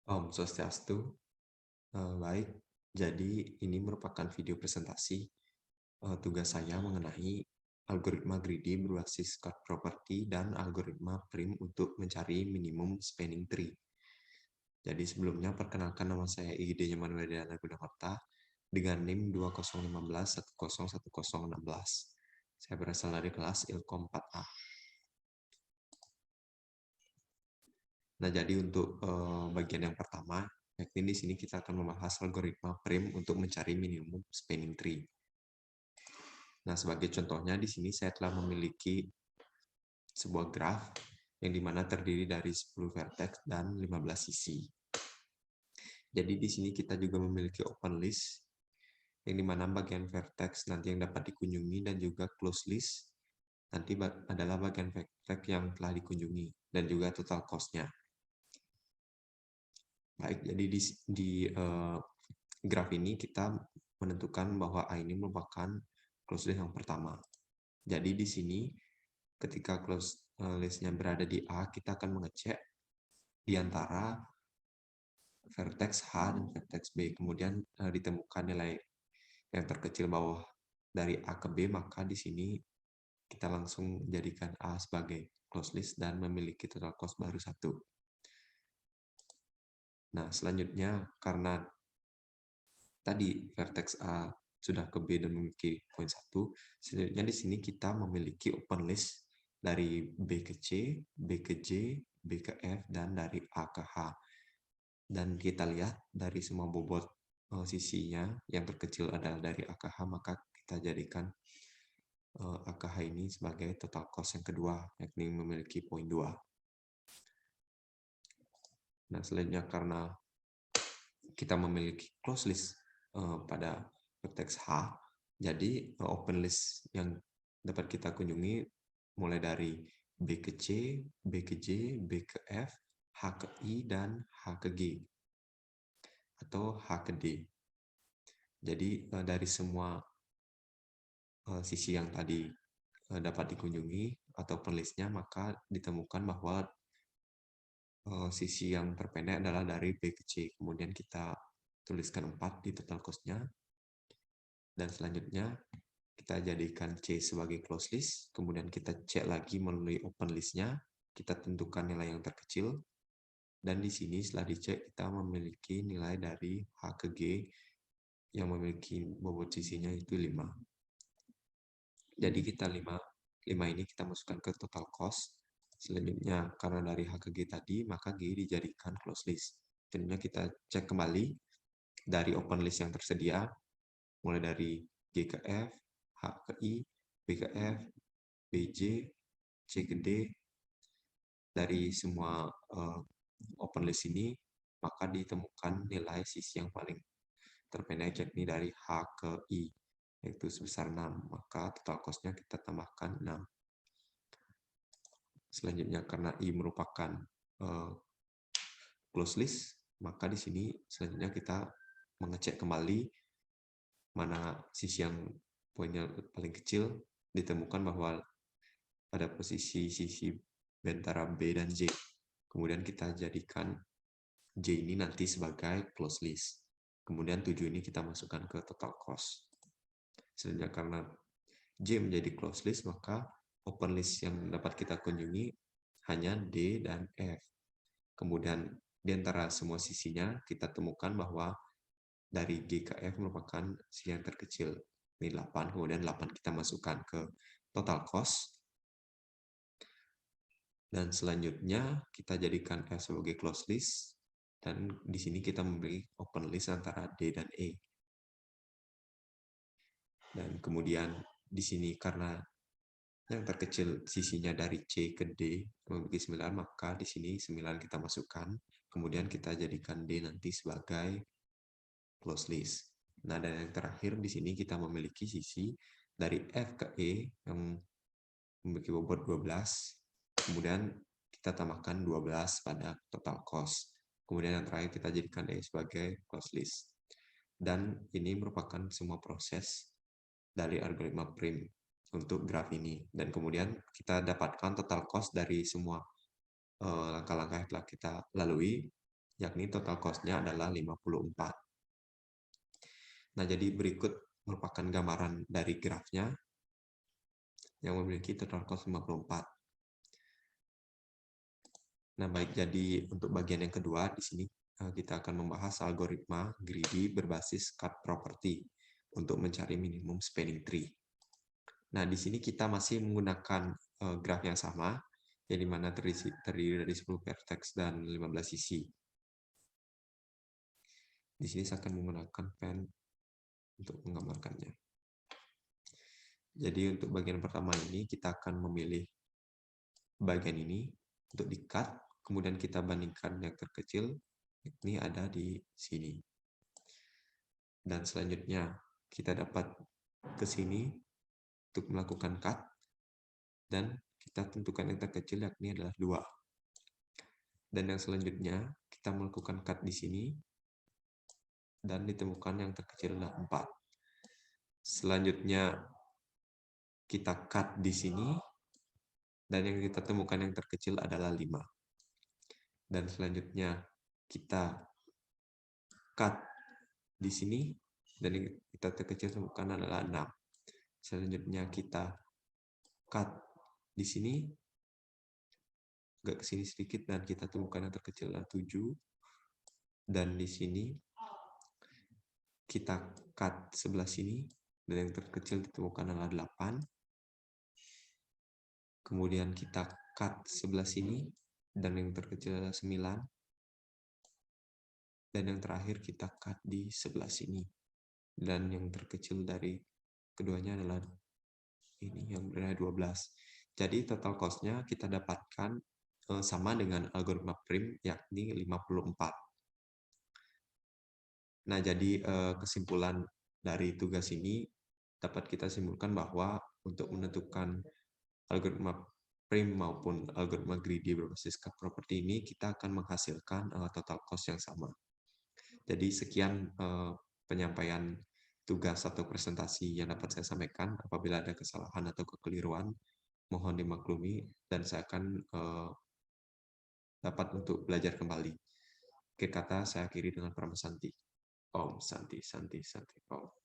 Om Swastiastu. Baik, jadi ini merupakan video presentasi tugas saya mengenai algoritma greedy berbasis card property dan algoritma prim untuk mencari minimum spanning tree. Jadi sebelumnya perkenalkan, nama saya Igede Nyaman Wedana Gunawarta dengan NIM 2015101016. Saya berasal dari kelas Ilkom 4A. Nah, jadi untuk bagian yang pertama, yakni di sini kita akan membahas algoritma prim untuk mencari minimum spanning tree. Nah, sebagai contohnya di sini saya telah memiliki sebuah graf yang dimana terdiri dari 10 vertex dan 15 sisi. Jadi di sini kita juga memiliki open list yang dimana bagian vertex nanti yang dapat dikunjungi dan juga close list nanti adalah bagian vertex yang telah dikunjungi dan juga total cost-nya. Baik, jadi di graf ini kita menentukan bahwa A ini merupakan close list yang pertama. Jadi di sini ketika close list-nya berada di A, kita akan mengecek di antara vertex H dan vertex B. Kemudian ditemukan nilai yang terkecil bawah dari A ke B, maka di sini kita langsung jadikan A sebagai close list dan memiliki total cost baru 1. Nah, selanjutnya karena tadi vertex A sudah ke B dan memiliki poin 1, selanjutnya di sini kita memiliki open list dari B ke C, B ke J, B ke F, dan dari A ke H. Dan kita lihat dari semua bobot sisinya, yang terkecil adalah dari A ke H, maka kita jadikan A ke H ini sebagai total cost yang kedua, yakni memiliki poin 2. Nah, selanjutnya karena kita memiliki close list pada vertex H, jadi open list yang dapat kita kunjungi mulai dari B ke C, B ke J, B ke F, H ke I, dan H ke G, atau H ke D. Jadi dari semua sisi yang tadi dapat dikunjungi atau open list-nya, maka ditemukan bahwa sisi yang terpendek adalah dari B ke C. Kemudian kita tuliskan 4 di total cost-nya. Dan selanjutnya kita jadikan C sebagai close list. Kemudian kita cek lagi melalui open list-nya. Kita tentukan nilai yang terkecil. Dan di sini setelah dicek kita memiliki nilai dari H ke G yang memiliki bobot sisinya itu 5. Jadi kita 5 ini kita masukkan ke total cost. Selanjutnya, karena dari H ke G tadi, maka G dijadikan close list. Selanjutnya kita cek kembali dari open list yang tersedia, mulai dari G ke F, H ke I, B ke F, BJ, C ke D. Dari semua open list ini, maka ditemukan nilai sisi yang paling terpendek, yakni dari H ke I, yaitu sebesar 6. Maka total cost-nya kita tambahkan 6. Selanjutnya karena I merupakan close list, maka di sini selanjutnya kita mengecek kembali mana sisi yang poinnya paling kecil, ditemukan bahwa pada posisi sisi antara B dan J. Kemudian kita jadikan J ini nanti sebagai close list. Kemudian 7 ini kita masukkan ke total cost. Selanjutnya karena J menjadi close list, maka open list yang dapat kita kunjungi hanya D dan F. Kemudian di antara semua sisinya kita temukan bahwa dari G ke F merupakan sisi yang terkecil. Ini 8, kemudian 8 kita masukkan ke total cost. Dan selanjutnya kita jadikan F sebagai close list. Dan di sini kita memberi open list antara D dan E. Dan kemudian di sini karena yang terkecil sisinya dari C ke D memiliki 9, maka di sini 9 kita masukkan. Kemudian kita jadikan D nanti sebagai close list. Nah, dan yang terakhir di sini kita memiliki sisi dari F ke E yang memiliki bobot 12. Kemudian kita tambahkan 12 pada total cost. Kemudian yang terakhir kita jadikan E sebagai close list. Dan ini merupakan semua proses dari algoritma prim untuk graf ini. Dan kemudian kita dapatkan total cost dari semua langkah-langkah yang telah kita lalui. yakni total cost-nya adalah 54. Nah, jadi berikut merupakan gambaran dari grafnya yang memiliki total cost 54. Nah, baik, jadi untuk bagian yang kedua di sini kita akan membahas algoritma greedy berbasis cut property untuk mencari minimum spanning tree. Nah, di sini kita masih menggunakan graf yang sama, yang dimana terdiri dari 10 vertex dan 15 sisi. Di sini saya akan menggunakan pen untuk menggambarkannya. Jadi untuk bagian pertama ini kita akan memilih bagian ini untuk di-cut, kemudian kita bandingkan yang terkecil, ini ada di sini. Dan selanjutnya kita dapat ke sini untuk melakukan cut, dan kita tentukan yang terkecil yakni adalah 2. Dan yang selanjutnya kita melakukan cut di sini, dan ditemukan yang terkecil adalah 4. Selanjutnya kita cut di sini, dan yang kita temukan yang terkecil adalah 5. Dan selanjutnya kita cut di sini, dan yang kita terkecil temukan adalah 6. Selanjutnya kita cut di sini, agak ke sini sedikit, dan kita temukan yang terkecil adalah 7. Dan di sini kita cut sebelah sini, dan yang terkecil ditemukan adalah 8. Kemudian kita cut sebelah sini, dan yang terkecil adalah 9. Dan yang terakhir kita cut di sebelah sini, dan yang terkecil dari keduanya adalah ini yang berada 12. Jadi total cost-nya kita dapatkan sama dengan algoritma prim, yakni 54. Nah, jadi kesimpulan dari tugas ini dapat kita simpulkan bahwa untuk menentukan algoritma prim maupun algoritma greedy berbasis cut property ini, kita akan menghasilkan total cost yang sama. Jadi sekian penyampaian tugas atau presentasi yang dapat saya sampaikan. Apabila ada kesalahan atau kekeliruan, mohon dimaklumi, dan saya akan dapat untuk belajar kembali. Akhir kata saya akhiri dengan Pramah Santi. Om Santi Santi Santi Om.